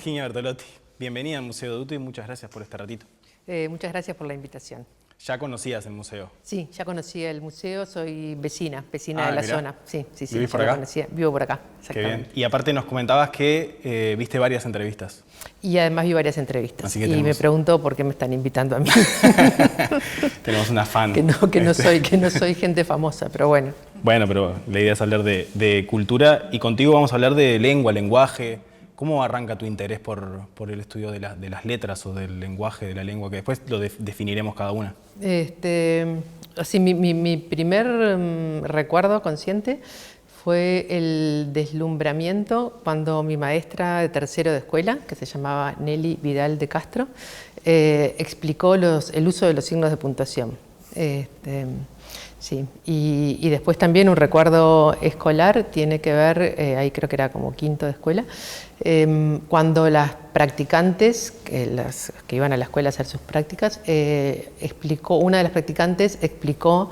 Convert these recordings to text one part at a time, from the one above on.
Virginia Bertolotti, bienvenida al Museo de Uto y muchas gracias por este ratito. Muchas gracias por la invitación. ¿Ya conocías el museo? Sí, ya conocía el museo, soy vecina de la mirá. zona. Sí, ¿Vivís por acá? Vivo por acá, Qué bien. exactamente. Y aparte nos comentabas que viste varias entrevistas. Y además vi varias entrevistas. Así que y tenemos... me pregunto por qué me están invitando a mí. Tenemos una fan. que no soy gente famosa, pero bueno. Bueno, pero la idea es hablar de cultura y contigo vamos a hablar de lengua, lenguaje. ¿Cómo arranca tu interés por el estudio de las letras o del lenguaje, de la lengua, que después lo definiremos cada una? Así, mi primer recuerdo consciente fue el deslumbramiento cuando mi maestra de tercero de escuela, que se llamaba Nelly Vidal de Castro, explicó el uso de los signos de puntuación. Sí, y después también un recuerdo escolar tiene que ver, ahí creo que era como quinto de escuela, cuando las practicantes, que iban a la escuela a hacer sus prácticas, una de las practicantes explicó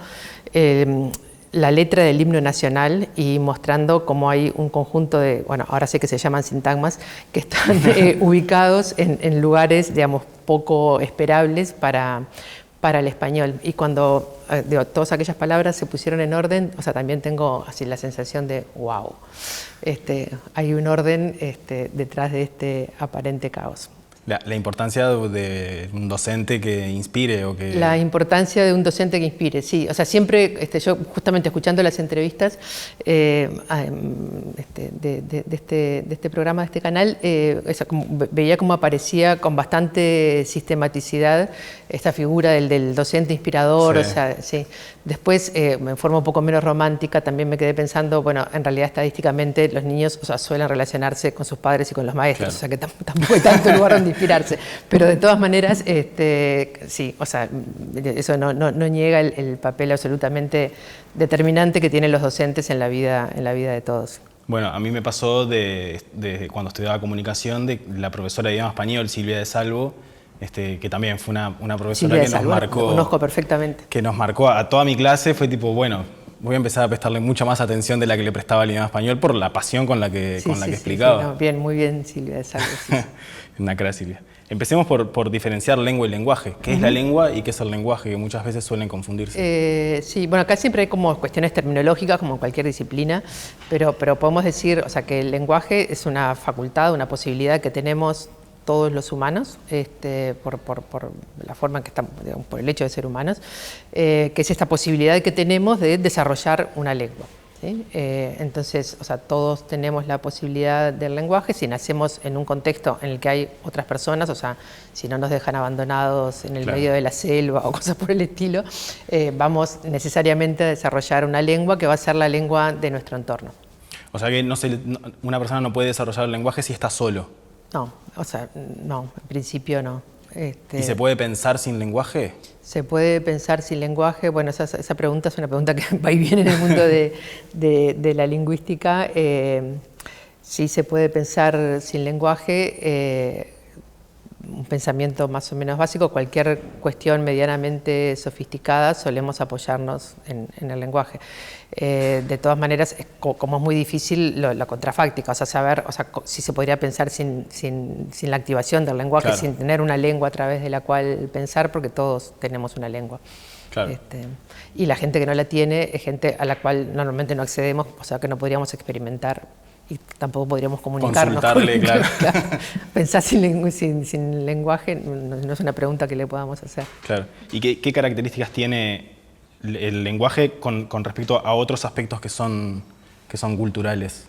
la letra del himno nacional y mostrando cómo hay un conjunto de, bueno, ahora sé que se llaman sintagmas, que están ubicados en lugares, digamos, poco esperables para el español. Y cuando todas aquellas palabras se pusieron en orden, o sea, también tengo así la sensación de wow, hay un orden detrás de este aparente caos. La importancia de un docente que inspire o que... La importancia de un docente que inspire, sí. O sea, siempre, yo justamente escuchando las entrevistas de este programa, de este canal, veía cómo aparecía con bastante sistematicidad esta figura del docente inspirador. Sí. O sea, sí. Después, en forma un poco menos romántica, también me quedé pensando, bueno, en realidad estadísticamente los niños, o sea, suelen relacionarse con sus padres y con los maestros, claro. O sea, que tampoco hay tanto lugar donde inspirarse. Pero de todas maneras, sí, o sea, eso no niega el papel absolutamente determinante que tienen los docentes en la vida de todos. Bueno, a mí me pasó de cuando estudiaba comunicación, de la profesora de idioma español, Silvia de Salvo, que también fue una profesora que nos marcó. Lo conozco perfectamente. Que nos marcó a toda mi clase, fue tipo, bueno, voy a empezar a prestarle mucha más atención de la que le prestaba al idioma español por la pasión con la que explicaba. Sí, no, bien, muy bien, Silvia de Salvo. Sí. Una cara, Silvia. Empecemos por diferenciar lengua y lenguaje. ¿Qué es la lengua y qué es el lenguaje? Que muchas veces suelen confundirse. Sí, bueno, acá siempre hay como cuestiones terminológicas, como en cualquier disciplina, pero podemos decir, o sea, que el lenguaje es una facultad, una posibilidad que tenemos todos los humanos, por la forma en que estamos, digamos, por el hecho de ser humanos, que es esta posibilidad que tenemos de desarrollar una lengua. ¿Sí? Entonces, o sea, todos tenemos la posibilidad del lenguaje si nacemos en un contexto en el que hay otras personas, o sea, si no nos dejan abandonados en el medio de la selva o cosas por el estilo, vamos necesariamente a desarrollar una lengua que va a ser la lengua de nuestro entorno. O sea que una persona no puede desarrollar el lenguaje si está solo. No, o sea, no, en principio no. ¿Y se puede pensar sin lenguaje? ¿Se puede pensar sin lenguaje? Bueno, esa pregunta es una pregunta que va y viene en el mundo de la lingüística. Sí se puede pensar sin lenguaje, un pensamiento más o menos básico. Cualquier cuestión medianamente sofisticada solemos apoyarnos en el lenguaje. De todas maneras, como es muy difícil la contrafáctica, o sea, saber, o sea, si se podría pensar sin la activación del lenguaje, claro. Sin tener una lengua a través de la cual pensar, porque todos tenemos una lengua. Claro. Y la gente que no la tiene es gente a la cual normalmente no accedemos, o sea, que no podríamos experimentar y tampoco podríamos comunicarnos. Consultarle, claro. Claro. Pensar sin lenguaje no es una pregunta que le podamos hacer. Claro. ¿Y qué características tiene el lenguaje con respecto a otros aspectos que son culturales?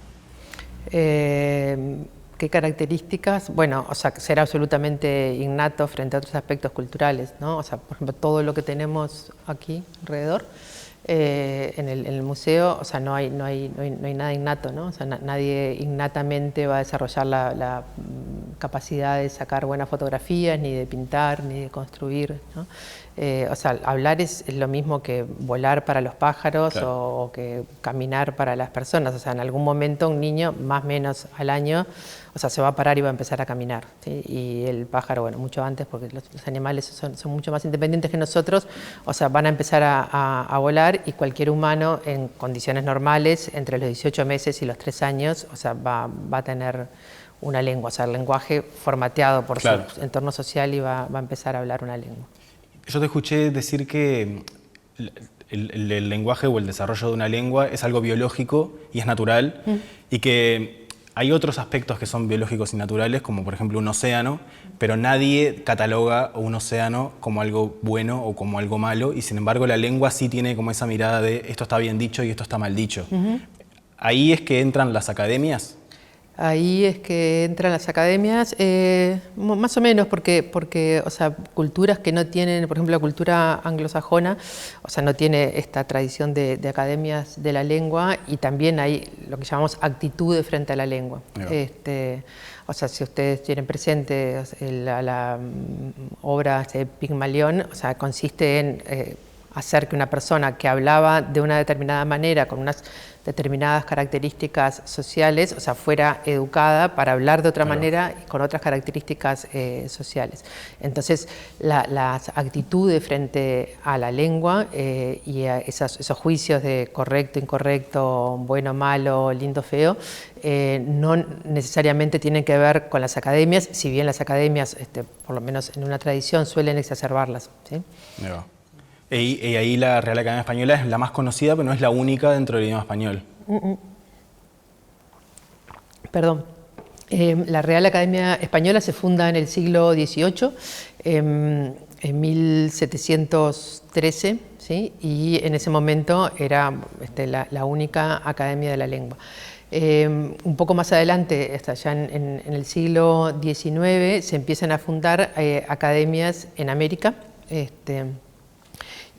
¿Qué características? Bueno, o sea, ser absolutamente innato frente a otros aspectos culturales, ¿no? O sea, por ejemplo, todo lo que tenemos aquí alrededor, en el museo, o sea, no hay nada innato, ¿no? O sea, nadie innatamente va a desarrollar la capacidad de sacar buenas fotografías, ni de pintar, ni de construir, ¿no? O sea, hablar es lo mismo que volar para los pájaros, claro. o que caminar para las personas. O sea, en algún momento un niño, más o menos al año, o sea, se va a parar y va a empezar a caminar, ¿sí? Y el pájaro, bueno, mucho antes, porque los animales son mucho más independientes que nosotros, o sea, van a empezar a volar, y cualquier humano en condiciones normales, entre los 18 meses y los 3 años, o sea, va a tener una lengua, o sea, el lenguaje formateado por Claro. su entorno social y va a empezar a hablar una lengua. Yo te escuché decir que el lenguaje o el desarrollo de una lengua es algo biológico y es natural, y que hay otros aspectos que son biológicos y naturales, como por ejemplo un océano, pero nadie cataloga un océano como algo bueno o como algo malo, y sin embargo la lengua sí tiene como esa mirada de esto está bien dicho y esto está mal dicho. Ahí es que entran las academias. Ahí es que entran las academias, más o menos, porque o sea, culturas que no tienen, por ejemplo, la cultura anglosajona, o sea, no tiene esta tradición de academias de la lengua, y también hay lo que llamamos actitudes frente a la lengua. O sea, si ustedes tienen presente la obra de Pigmalión, o sea, consiste en hacer que una persona que hablaba de una determinada manera, con unas determinadas características sociales, o sea, fuera educada para hablar de otra manera y con otras características sociales. Entonces, las actitudes frente a la lengua y a esos juicios de correcto, incorrecto, bueno, malo, lindo, feo, no necesariamente tienen que ver con las academias, si bien las academias, por lo menos en una tradición, suelen exacerbarlas, ¿sí? Y ahí la Real Academia Española es la más conocida, pero no es la única dentro del idioma español. Perdón. La Real Academia Española se funda en el siglo XVIII, en 1713, ¿sí? Y en ese momento era la única academia de la lengua. Un poco más adelante, hasta ya en el siglo XIX, se empiezan a fundar academias en América,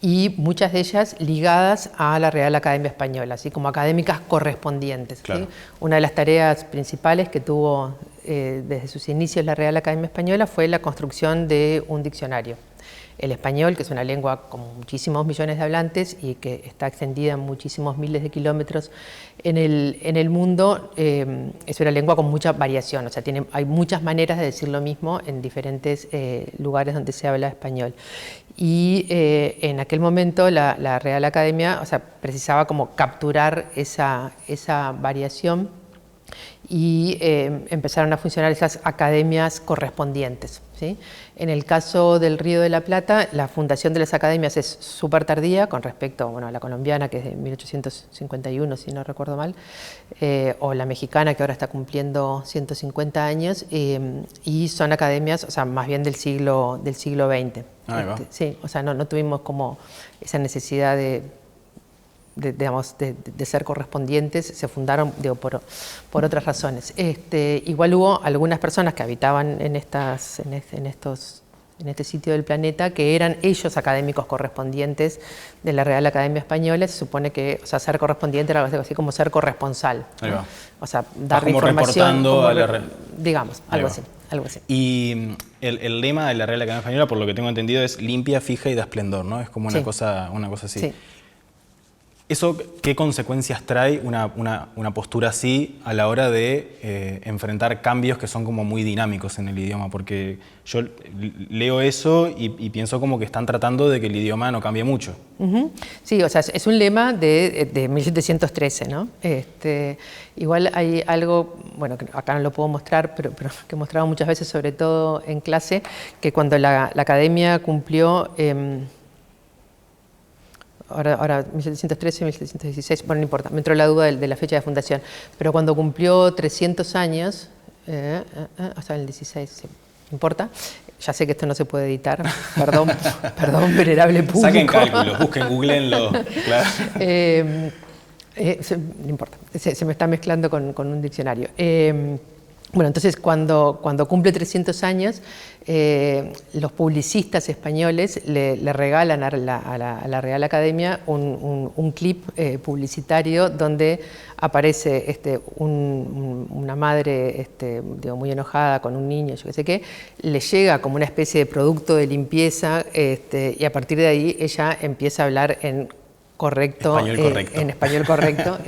y muchas de ellas ligadas a la Real Academia Española, así como académicas correspondientes. Claro. ¿Sí? Una de las tareas principales que tuvo desde sus inicios la Real Academia Española fue la construcción de un diccionario. El español, que es una lengua con muchísimos millones de hablantes y que está extendida en muchísimos miles de kilómetros en el mundo, es una lengua con mucha variación, o sea, hay muchas maneras de decir lo mismo en diferentes lugares donde se habla español. Y en aquel momento la Real Academia, o sea, precisaba como capturar esa variación, y empezaron a funcionar esas academias correspondientes, ¿sí? En el caso del Río de la Plata, la fundación de las academias es súper tardía con respecto, bueno, a la colombiana, que es de 1851, si no recuerdo mal, o la mexicana, que ahora está cumpliendo 150 años, y son academias, o sea, más bien del siglo XX. Sí, o sea, no tuvimos como esa necesidad de ser correspondientes, se fundaron, digo, por otras razones. Igual hubo algunas personas que habitaban en este sitio del planeta que eran ellos académicos correspondientes de la Real Academia Española. Se supone que, o sea, ser correspondiente era algo así como ser corresponsal, ¿no? O sea, dar información, digamos, algo así. Y el lema de la Real Academia Española, por lo que tengo entendido, es limpia, fija y de esplendor, ¿no? Es como una cosa así. Sí. ¿Eso qué consecuencias trae una postura así a la hora de enfrentar cambios que son como muy dinámicos en el idioma? Porque yo leo eso y pienso como que están tratando de que el idioma no cambie mucho. Sí, o sea, es un lema de 1713, ¿no? Igual hay algo, bueno, que acá no lo puedo mostrar, pero que he mostrado muchas veces, sobre todo en clase, que cuando la academia cumplió... Ahora 1713, 1716, bueno, no importa, me entró la duda de la fecha de fundación, pero cuando cumplió 300 años, hasta el 16, sí, ¿no importa? Ya sé que esto no se puede editar, perdón, venerable público. Saquen cálculos, busquen, googleenlo, claro. No importa, se me está mezclando con un diccionario. Bueno, entonces cuando cumple 300 años, los publicistas españoles le regalan a la Real Academia un clip publicitario donde aparece una madre digo, muy enojada con un niño, yo qué sé qué, le llega como una especie de producto de limpieza, y a partir de ahí ella empieza a hablar en español correcto.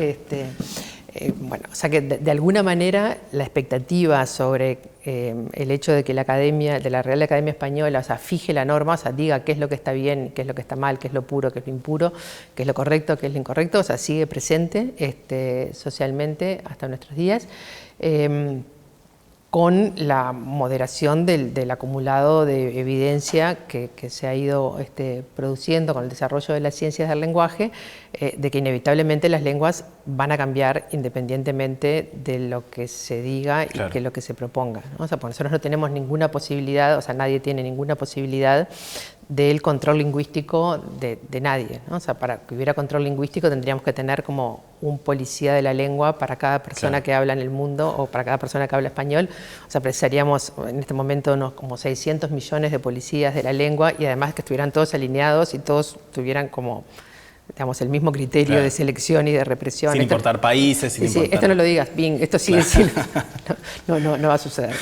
Bueno, o sea que de alguna manera la expectativa sobre el hecho de que la Real Academia Española, o sea, fije la norma, o sea, diga qué es lo que está bien, qué es lo que está mal, qué es lo puro, qué es lo impuro, qué es lo correcto, qué es lo incorrecto, o sea, sigue presente socialmente hasta nuestros días. con la moderación del acumulado de evidencia que se ha ido produciendo con el desarrollo de las ciencias del lenguaje, de que inevitablemente las lenguas van a cambiar independientemente de lo que se diga y de lo que se proponga, ¿no? O sea, porque nosotros no tenemos ninguna posibilidad, o sea, nadie tiene ninguna posibilidad del control lingüístico de nadie, ¿no? O sea, para que hubiera control lingüístico tendríamos que tener como un policía de la lengua para cada persona que habla en el mundo o para cada persona que habla español. O sea, precisaríamos en este momento unos como 600 millones de policías de la lengua y además que estuvieran todos alineados y todos tuvieran como, digamos, el mismo criterio de selección y de represión. Sin importar países, sin importar... Esto no lo digas, Bing, esto sí no va a suceder.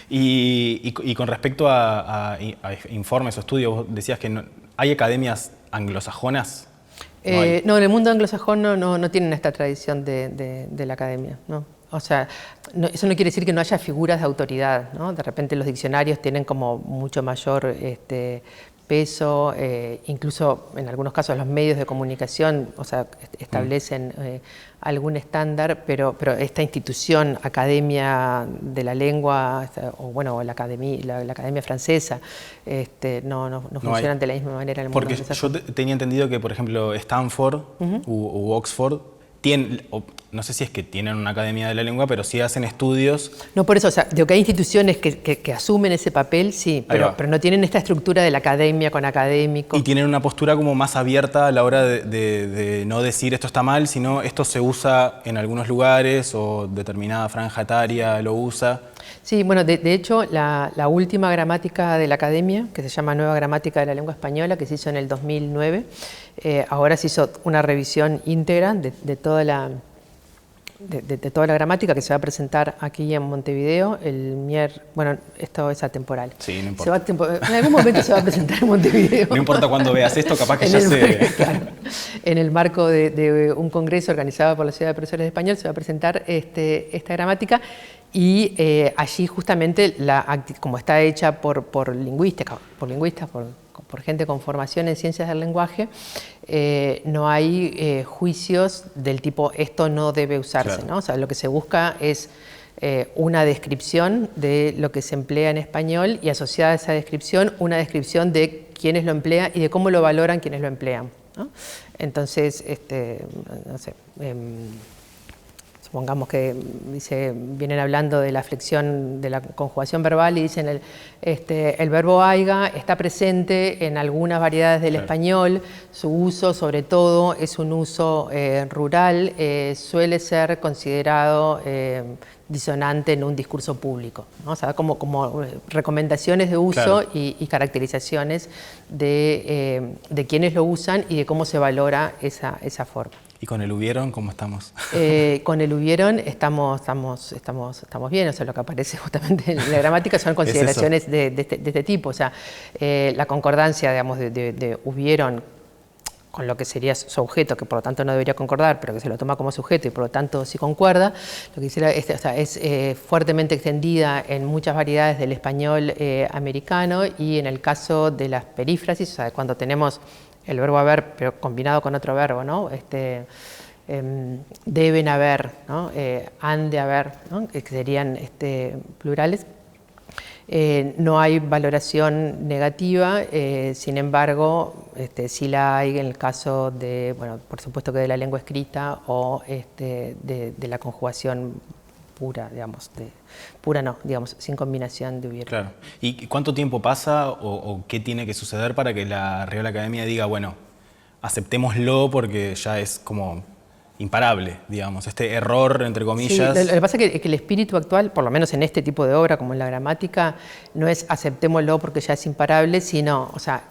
Y con respecto a informes o estudios, vos decías que hay academias anglosajonas. No, en el mundo anglosajón no tienen esta tradición de la academia, ¿no? O sea, eso no quiere decir que no haya figuras de autoridad, ¿no? De repente los diccionarios tienen como mucho mayor peso, incluso en algunos casos los medios de comunicación, o sea, establecen algún estándar, pero esta institución, Academia de la Lengua, o bueno, la Academia Francesa, no funcionan de la misma manera en el mundo. Porque yo tenía entendido que, por ejemplo, Stanford u Oxford tienen, no sé si es que tienen una academia de la lengua, pero sí hacen estudios. No, por eso, o sea, digo que hay instituciones que asumen ese papel, sí, pero no tienen esta estructura de la academia con académicos. Y tienen una postura como más abierta a la hora de no decir esto está mal, sino esto se usa en algunos lugares o determinada franja etaria lo usa. Sí, bueno, de hecho, la última gramática de la academia, que se llama Nueva Gramática de la Lengua Española, que se hizo en el 2009, ahora se hizo una revisión íntegra de toda la gramática que se va a presentar aquí en Montevideo bueno, esto es atemporal. Sí, no importa. En algún momento se va a presentar en Montevideo. No importa cuándo veas esto, capaz que ya se... Claro, en el marco de un congreso organizado por la Sociedad de Profesores de Español se va a presentar esta gramática y allí justamente, como está hecha por lingüistas, por gente con formación en ciencias del lenguaje, no hay juicios del tipo esto no debe usarse, ¿no? O sea, lo que se busca es una descripción de lo que se emplea en español y asociada a esa descripción una descripción de quiénes lo emplean y de cómo lo valoran quienes lo emplean, ¿no? Entonces, no sé, supongamos que vienen hablando de la flexión, de la conjugación verbal y dicen el verbo aiga está presente en algunas variedades del español, su uso sobre todo es un uso rural, suele ser considerado disonante en un discurso público, ¿no? O sea, como recomendaciones de uso y caracterizaciones de quienes lo usan y de cómo se valora esa forma. ¿Y con el hubieron cómo estamos? Con el hubieron estamos bien, o sea, lo que aparece justamente en la gramática son consideraciones de este tipo, o sea, la concordancia, digamos, de hubieron con lo que sería su objeto, que por lo tanto no debería concordar, pero que se lo toma como sujeto y por lo tanto sí concuerda, lo que hiciera es fuertemente extendida en muchas variedades del español americano y en el caso de las perífrasis, o sea, cuando tenemos el verbo haber, pero combinado con otro verbo, ¿no? Deben haber, ¿no? Han de haber, ¿no? Que serían plurales. No hay valoración negativa, sin embargo, sí la hay en el caso de, bueno, por supuesto que de la lengua escrita o de la conjugación pura, digamos, pura no, digamos, sin combinación de hubiera. Claro. ¿Y cuánto tiempo pasa o qué tiene que suceder para que la Real Academia diga, bueno, aceptémoslo porque ya es como imparable, digamos, este error, entre comillas? Sí, lo que pasa es que el espíritu actual, por lo menos en este tipo de obra, como en la gramática, no es aceptémoslo porque ya es imparable, sino, o sea,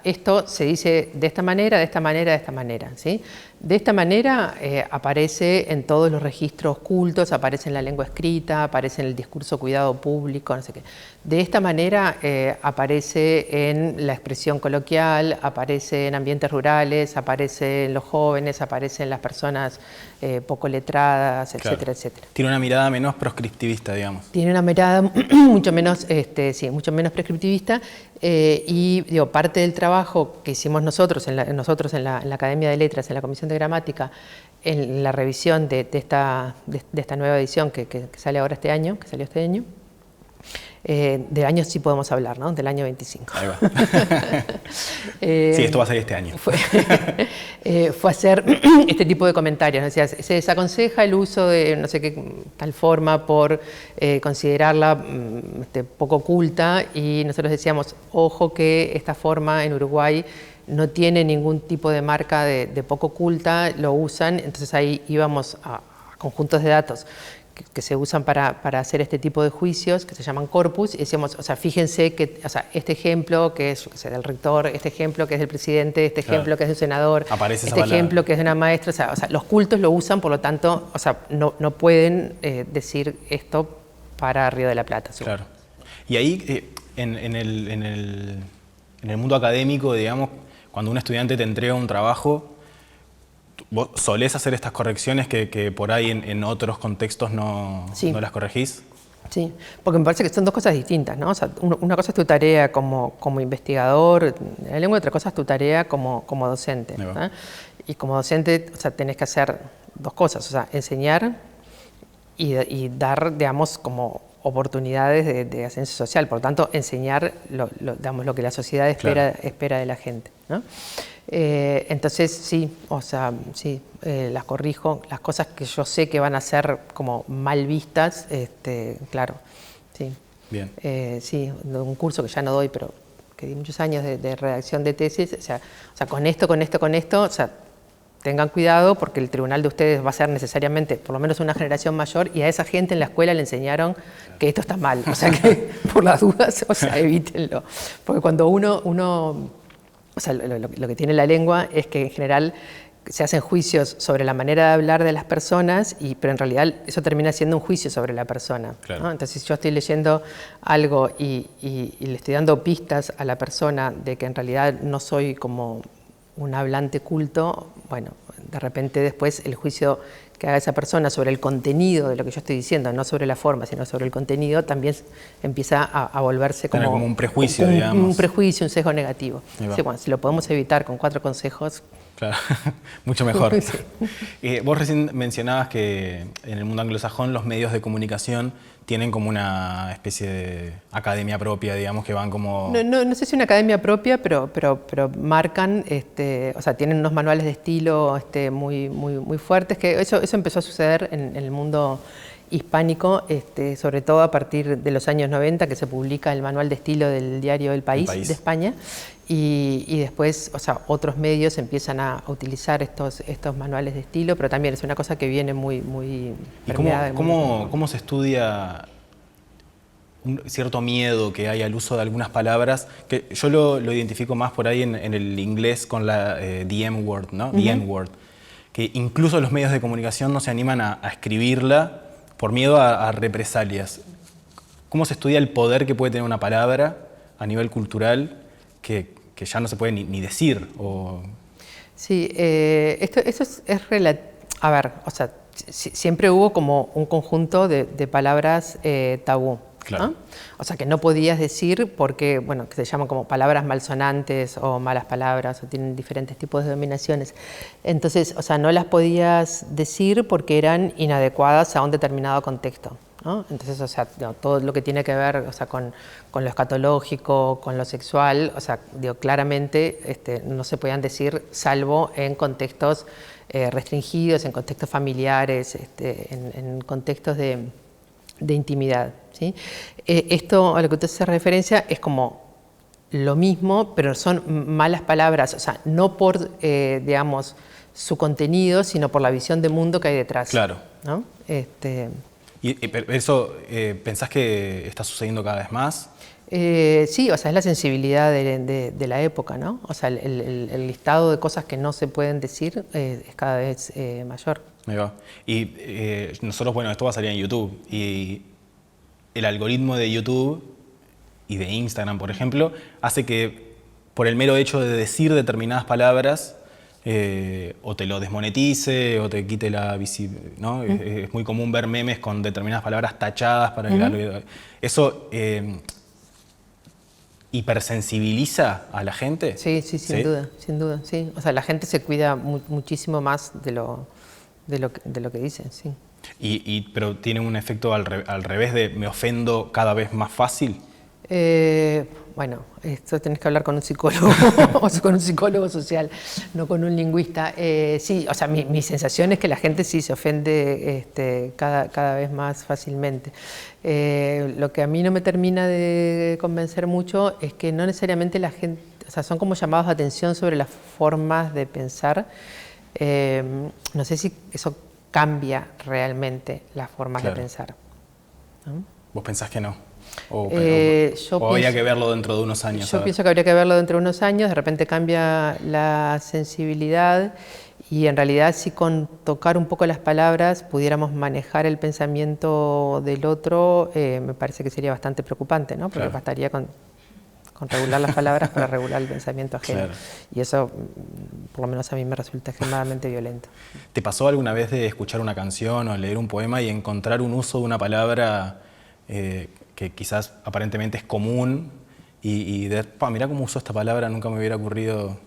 esto se dice de esta manera, de esta manera, de esta manera, ¿sí? De esta manera aparece en todos los registros cultos, aparece en la lengua escrita, aparece en el discurso cuidado público, no sé qué. De esta manera aparece en la expresión coloquial, aparece en ambientes rurales, aparece en los jóvenes, aparece en las personas poco letradas, etcétera, etcétera. Tiene una mirada menos proscriptivista, digamos. Tiene una mirada mucho menos, mucho menos prescriptivista, Y digo, parte del trabajo que hicimos nosotros en la Academia de Letras, en la Comisión de Gramática, en la revisión de esta nueva edición que sale ahora este año, que salió este año, de años sí podemos hablar, ¿no? Del año 25. Ahí va. Sí, esto va a salir este año. Fue hacer este tipo de comentarios, ¿no? O sea, se desaconseja el uso de no sé qué tal forma por considerarla poco culta, y nosotros decíamos, ojo que esta forma en Uruguay no tiene ningún tipo de marca de poco culta, lo usan, entonces ahí íbamos a conjuntos de datos que se usan para hacer este tipo de juicios, que se llaman corpus, y decíamos, o sea, fíjense que, o sea, este ejemplo que es, del rector, este ejemplo que es del presidente, este ejemplo que es del senador, este ejemplo que es de una maestra, o sea, los cultos lo usan, por lo tanto, o sea, no pueden decir esto para Río de la Plata. Claro. Y ahí, en el mundo académico, digamos, cuando un estudiante te entrega un trabajo, ¿vos solés hacer estas correcciones que por ahí en otros contextos no las corregís? Sí, porque me parece que son dos cosas distintas, ¿no? O sea, una cosa es tu tarea como investigador en la lengua, otra cosa es tu tarea como docente, ¿no? Y como docente, o sea, tenés que hacer dos cosas, o sea, enseñar y dar, digamos, como oportunidades de ascenso social. Por lo tanto, enseñar digamos, lo que la sociedad espera de la gente, ¿no? Entonces sí, o sea, sí, las corrijo, las cosas que yo sé que van a ser como mal vistas, claro, sí. Bien. Sí, un curso que ya no doy, pero que di muchos años de redacción de tesis, o sea, con esto, o sea, tengan cuidado porque el tribunal de ustedes va a ser necesariamente por lo menos una generación mayor, y a esa gente en la escuela le enseñaron que esto está mal, o sea que por las dudas, o sea, evítenlo, porque cuando uno o sea, lo que tiene la lengua es que en general se hacen juicios sobre la manera de hablar de las personas, pero en realidad eso termina siendo un juicio sobre la persona, claro, ¿no? Entonces, si yo estoy leyendo algo y le estoy dando pistas a la persona de que en realidad no soy como un hablante culto, bueno, de repente después el juicio que haga esa persona sobre el contenido de lo que yo estoy diciendo, no sobre la forma, sino sobre el contenido, también empieza a volverse como un prejuicio, digamos. Un prejuicio, un sesgo negativo. Sí, bueno, si lo podemos evitar con 4 consejos. Claro, mucho mejor. Sí. Vos recién mencionabas que en el mundo anglosajón los medios de comunicación tienen como una especie de academia propia, digamos, que van como... No sé si una academia propia, pero marcan, o sea, tienen unos manuales de estilo muy fuertes, que eso empezó a suceder en el mundo hispánico, sobre todo a partir de los años 90, que se publica el manual de estilo del diario El País de España, y después, o sea, otros medios empiezan a utilizar estos manuales de estilo, pero también es una cosa que viene muy ¿Y cómo se estudia un cierto miedo que hay al uso de algunas palabras? Que yo lo identifico más por ahí en el inglés con la the M-word, ¿no? The N-word, que incluso los medios de comunicación no se animan a escribirla por miedo a represalias. ¿Cómo se estudia el poder que puede tener una palabra a nivel cultural que ya no se puede ni decir? Sí, eso es relativo. A ver, o sea, siempre hubo como un conjunto de palabras tabú. Claro. ¿No? O sea, que no podías decir porque, bueno, que se llaman como palabras malsonantes o malas palabras, o tienen diferentes tipos de denominaciones. Entonces, o sea, no las podías decir porque eran inadecuadas a un determinado contexto, ¿no? Entonces, o sea, todo lo que tiene que ver, o sea, con lo escatológico, con lo sexual, o sea, claramente no se podían decir salvo en contextos restringidos, en contextos familiares, en contextos de intimidad, ¿sí? Esto a lo que usted hace referencia es como lo mismo, pero son malas palabras, o sea, no por, digamos, su contenido, sino por la visión de mundo que hay detrás. Claro. ¿No? ¿Y eso pensás que está sucediendo cada vez más? Sí, o sea, es la sensibilidad de la época, ¿no? O sea, el listado de cosas que no se pueden decir es cada vez mayor. Ahí va. Y nosotros, bueno, esto va a salir en YouTube, y el algoritmo de YouTube y de Instagram, por ejemplo, hace que por el mero hecho de decir determinadas palabras o te lo desmonetice o te quite la visibilidad, ¿no? Es muy común ver memes con determinadas palabras tachadas para que eso hipersensibiliza a la gente? Sí, sí, sin duda, sin duda, sí. O sea, la gente se cuida muchísimo más de lo que dicen, sí. Pero tiene un efecto al revés de me ofendo cada vez más fácil. Bueno, esto tenés que hablar con un psicólogo o con un psicólogo social, no con un lingüista. Sí, o sea, mi sensación es que la gente sí se ofende cada vez más fácilmente. Lo que a mí no me termina de convencer mucho es que no necesariamente la gente, o sea, son como llamados de atención sobre las formas de pensar. No sé si eso cambia realmente las formas de pensar, ¿no? ¿Vos pensás que no? ¿O habría que verlo dentro de unos años? Yo pienso que habría que verlo dentro de unos años, de repente cambia la sensibilidad y en realidad si con tocar un poco las palabras pudiéramos manejar el pensamiento del otro, me parece que sería bastante preocupante, ¿no? Porque bastaría con regular las palabras para regular el pensamiento ajeno. Claro. Y eso, por lo menos a mí me resulta extremadamente violento. ¿Te pasó alguna vez de escuchar una canción o leer un poema y encontrar un uso de una palabra que quizás aparentemente es común y mirá cómo usó esta palabra, nunca me hubiera ocurrido,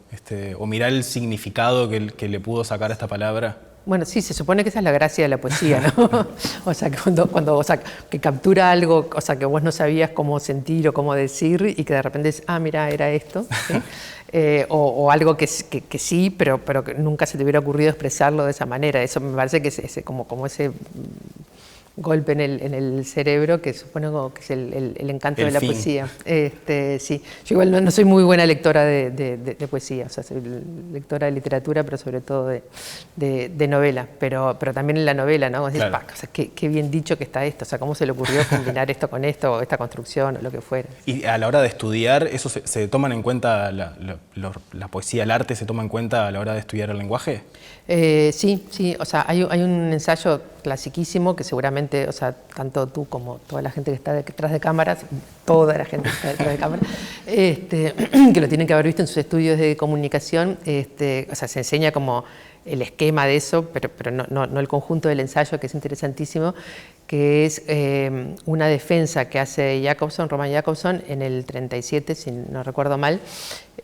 o mirá el significado que le pudo sacar a esta palabra? Bueno, sí, se supone que esa es la gracia de la poesía, ¿no? O sea, cuando que captura algo, o sea, que vos no sabías cómo sentir o cómo decir y que de repente es, mira, era esto, ¿sí? O algo que sí, pero que nunca se te hubiera ocurrido expresarlo de esa manera. Eso me parece que es como ese golpe en el cerebro que supongo que es el encanto de la poesía. Sí. Yo igual no soy muy buena lectora de poesía, o sea, soy lectora de literatura, pero sobre todo de novela, pero también en la novela, ¿no? Decís, o sea, qué bien dicho que está esto, o sea, cómo se le ocurrió combinar esto con esto, o esta construcción, o lo que fuera. Y a la hora de estudiar, ¿eso se toman en cuenta, la poesía, el arte se toma en cuenta a la hora de estudiar el lenguaje? Sí, o sea, hay un ensayo clasiquísimo que seguramente, o sea, tanto tú como toda la gente que está detrás de cámaras, toda la gente que está detrás de cámaras, que lo tienen que haber visto en sus estudios de comunicación, o sea, se enseña como el esquema de eso, pero no el conjunto del ensayo, que es interesantísimo, que es una defensa que hace Roman Jakobson, en el 37, si no recuerdo mal,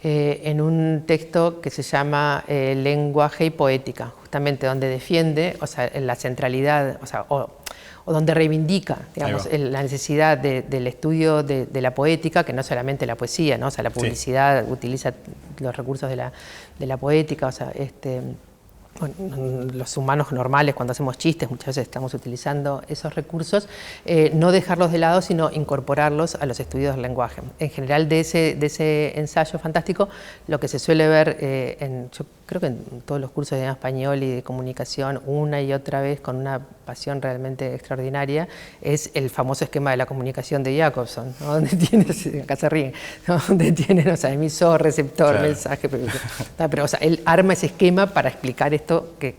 en un texto que se llama Lenguaje y Poética, justamente donde defiende, o sea, la centralidad, o sea, o donde reivindica, digamos, la necesidad del estudio de la poética, que no solamente la poesía, ¿no? O sea, la publicidad utiliza los recursos de la poética, o sea, los humanos normales, cuando hacemos chistes, muchas veces estamos utilizando esos recursos, no dejarlos de lado, sino incorporarlos a los estudios del lenguaje. En general, de ese ensayo fantástico, lo que se suele ver, yo creo que en todos los cursos de español y de comunicación, una y otra vez, con una pasión realmente extraordinaria, es el famoso esquema de la comunicación de Jakobson, ¿no? Donde tienes, acá se ríen, ¿no? Donde tienes, o sea, emisor, receptor, mensaje, pero o sea, él arma ese esquema para explicar esto que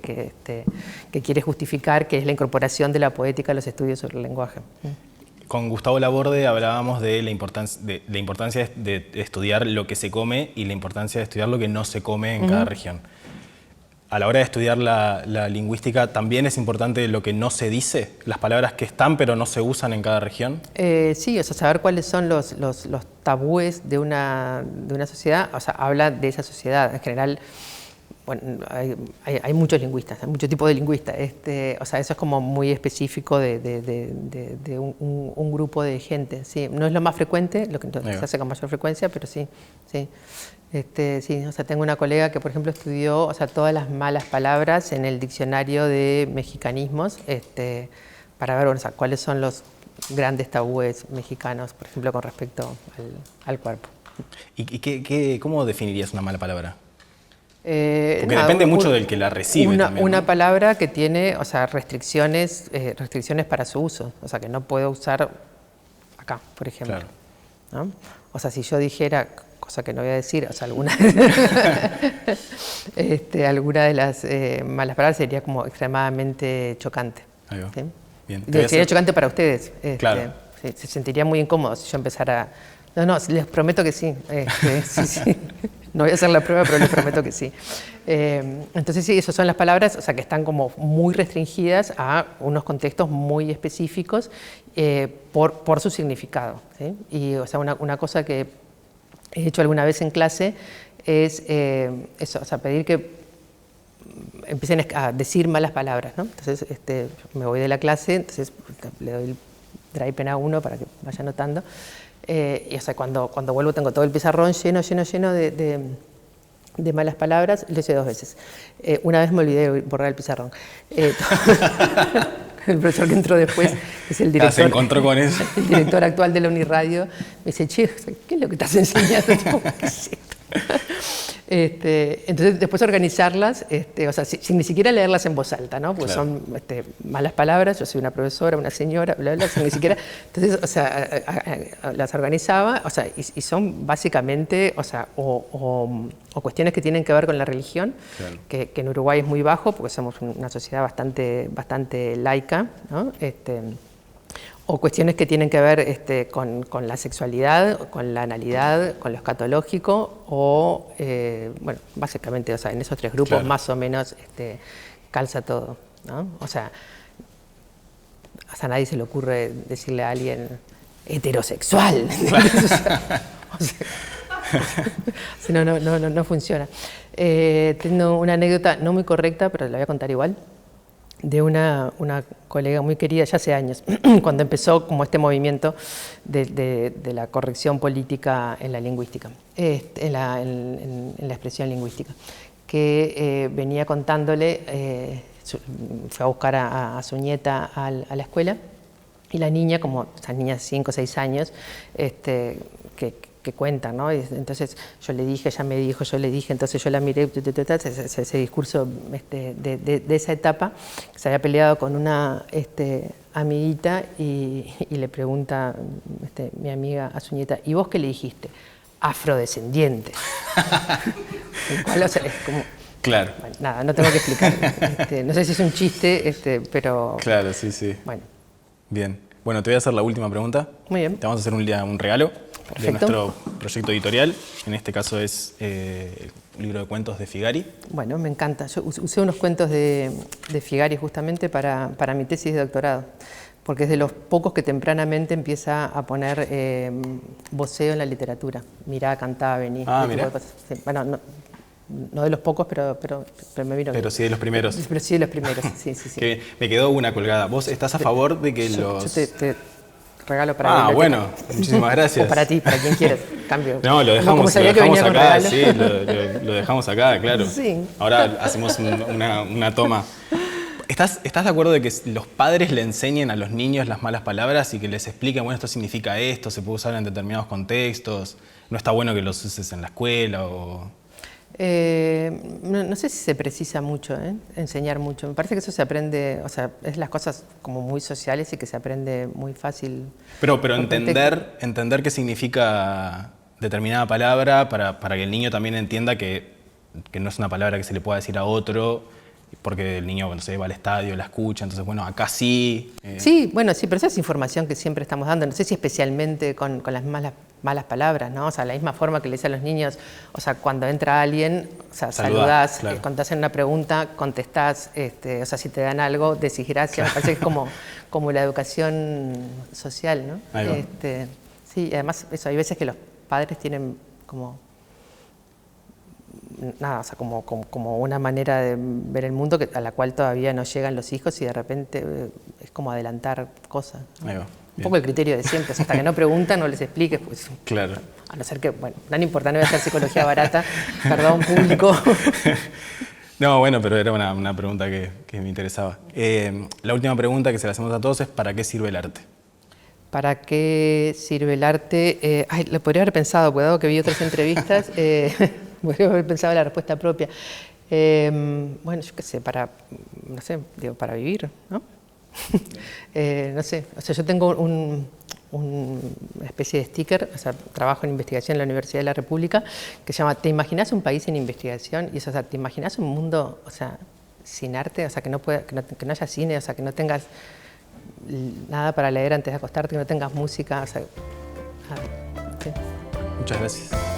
quiere justificar, que es la incorporación de la poética a los estudios sobre el lenguaje. Con Gustavo Laborde hablábamos de la importancia de estudiar lo que se come y la importancia de estudiar lo que no se come en cada región. A la hora de estudiar la lingüística, ¿también es importante lo que no se dice? ¿Las palabras que están pero no se usan en cada región? Sí, o sea, saber cuáles son los tabúes de una sociedad, o sea, habla de esa sociedad. En general, bueno, hay muchos lingüistas, hay muchos tipos de lingüistas. O sea, eso es como muy específico de un grupo de gente. Sí, no es lo más frecuente, lo que se hace con mayor frecuencia, pero sí. Sí, o sea, tengo una colega que, por ejemplo, estudió, o sea, todas las malas palabras en el diccionario de mexicanismos, para ver, bueno, o sea, cuáles son los grandes tabúes mexicanos, por ejemplo, con respecto al cuerpo. ¿Y cómo definirías una mala palabra? Porque depende mucho del que la recibe también, ¿no? Una palabra que tiene, o sea, restricciones para su uso, o sea, que no puedo usar acá, por ejemplo. Claro. ¿No? O sea, si yo dijera, cosa que no voy a decir, o sea, alguna de las malas palabras sería como extremadamente chocante. Ahí va. ¿Sí? Bien. Sería chocante para ustedes. Claro. Se sentiría muy incómodo si yo empezara. No, les prometo que sí. Sí. No voy a hacer la prueba, pero les prometo que sí. Entonces sí, esas son las palabras, o sea, que están como muy restringidas a unos contextos muy específicos por su significado, ¿sí? Y, o sea, una cosa que he hecho alguna vez en clase es eso, o sea, pedir que empiecen a decir malas palabras, ¿no? Entonces me voy de la clase, entonces le doy el dry pen a uno para que vaya anotando. Y o sea, cuando vuelvo tengo todo el pizarrón lleno de malas palabras. Lo hice 2 veces. Una vez me olvidé de borrar el pizarrón. El profesor que entró después es el director. Se encontró con eso. El director actual de la Uniradio me dice, che, ¿qué es lo que estás enseñando? ¿Qué es esto? Entonces después organizarlas, o sea, sin ni siquiera leerlas en voz alta, ¿no? Porque son malas palabras, yo soy una profesora, una señora, bla, bla, sin ni siquiera. Entonces, o sea, las organizaba, o sea, y son básicamente, o sea, o cuestiones que tienen que ver con la religión, que en Uruguay es muy bajo, porque somos una sociedad bastante laica, ¿no? O cuestiones que tienen que ver con la sexualidad, con la analidad, con lo escatológico, o, bueno, básicamente, o sea, en esos 3 grupos más o menos calza todo, ¿no? O sea, a nadie se le ocurre decirle a alguien heterosexual, o sea, no funciona. Tengo una anécdota no muy correcta, pero la voy a contar igual, de una colega muy querida ya hace años, cuando empezó como este movimiento de la corrección política en la lingüística, en la expresión lingüística, que venía contándole, fue a buscar a su nieta a la escuela, y la niña, como esas niñas de 5 o 6 años, que cuentan, ¿no? Y entonces yo le dije, ella me dijo, yo le dije, entonces yo la miré, ese discurso de esa etapa, que se había peleado con una amiguita y le pregunta mi amiga a su nieta, ¿y vos qué le dijiste? Afrodescendiente. El cual, o sea, es como... Claro. Bueno, nada, no tengo que explicar. No sé si es un chiste, pero... Claro, sí. Bueno. Bien. Bueno, te voy a hacer la última pregunta. Muy bien. Te vamos a hacer un regalo. Perfecto. De nuestro proyecto editorial. En este caso es un libro de cuentos de Figari. Bueno, me encanta. Yo usé unos cuentos de Figari justamente para mi tesis de doctorado, porque es de los pocos que tempranamente empieza a poner voceo en la literatura. Mirá, cantá, vení. Mirá. Sí, bueno, no de los pocos, pero me vino. Pero sí de los primeros. Pero sí de los primeros, sí. Que me quedó una colgada. ¿Vos estás a favor de que yo te regalo para Ah, bueno, muchísimas gracias. O para ti, para quien quieras. Cambio. No, lo dejamos acá, sí, lo dejamos acá, claro. Sí. Ahora hacemos una toma. ¿Estás de acuerdo de que los padres le enseñen a los niños las malas palabras y que les expliquen, bueno, esto significa esto, se puede usar en determinados contextos? ¿No está bueno que los uses en la escuela o...? No sé si se precisa mucho, enseñar mucho. Me parece que eso se aprende, o sea, es las cosas como muy sociales y que se aprende muy fácil. Pero entender qué significa determinada palabra para que el niño también entienda que no es una palabra que se le pueda decir a otro, porque el niño, bueno, se va al estadio, la escucha, entonces, bueno, acá sí. Sí, bueno, sí, pero esa es información que siempre estamos dando. No sé si especialmente con las malas palabras, ¿no? O sea, la misma forma que le dice a los niños, o sea, cuando entra alguien, o sea, saludás, claro. Cuando te hacen una pregunta, contestás, o sea, si te dan algo, decís gracias. Me parece que es como la educación social, ¿no? Sí, además, eso, hay veces que los padres tienen como... nada, o sea, como una manera de ver el mundo a la cual todavía no llegan los hijos y de repente es como adelantar cosas, ¿no? Ahí va. Un poco el criterio de siempre, o sea, hasta que no preguntan, no les expliques, pues. Claro. A no ser que, bueno, no importa, no voy a hacer psicología barata, perdón, público. No, bueno, pero era una pregunta que me interesaba. La última pregunta que se la hacemos a todos es ¿para qué sirve el arte? ¿Para qué sirve el arte? Lo podría haber pensado, porque dado que vi otras entrevistas, podría haber pensado la respuesta propia. Bueno, yo qué sé, no sé, digo, para vivir, ¿no? No sé, o sea, yo tengo una especie de sticker, o sea, trabajo en investigación en la Universidad de la República, que se llama ¿Te imaginas un país en investigación? Y eso, o sea, ¿te imaginas un mundo, o sea, sin arte? O sea, que no haya cine, o sea, que no tengas nada para leer antes de acostarte, que no tengas música, o sea, sí. Muchas gracias.